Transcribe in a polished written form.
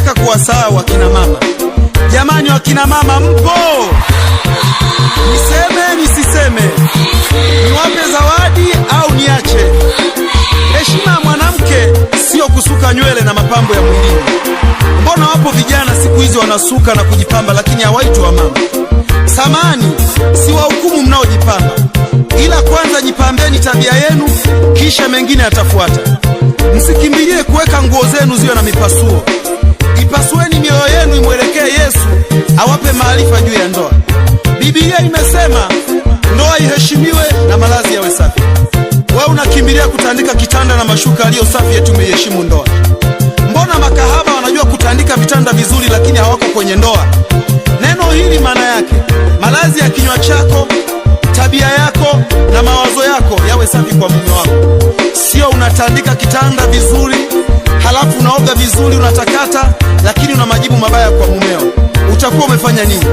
nataka kuwasahau wakina mama. Jamani, wakina mama mpo? Niseme nisiseme? Niwape zawadi au niache? Heshima ya mwanamke sio kusuka nywele na mapambo ya mwilini. Mbona wapo vijana siku hizi wanasuka na kujipamba lakini hawaitwi wamama? Samani, si wahukumu mnaojipamba, ila kwanza jipambeni tabia yenu, kisha mengine yatafuata. Msikimbilie kuweka nguo zenu ziwe na mipasuo. Ipasueni mioyo yenu imwelekee Yesu, awape maarifa juu ya ndoa. Biblia imesema ndoa iheshimiwe na malazi yawe safi. Wewe unakimbilia kutandika kitanda na mashuka yaliyo safi eti umeheshimu ndoa. Mbona makahaba wanajua kutandika vitanda vizuri lakini hawako kwenye ndoa? Neno hili maana yake malazi ya kinywa chako, tabia yako na mawazo yako yawe safi kwa mume wako. Sio unatandika kitanda vizuri, halafu unaoga vizuri, unatakata, lakini una majibu mabaya kwa mumeo. Utakuwa umefanya nini?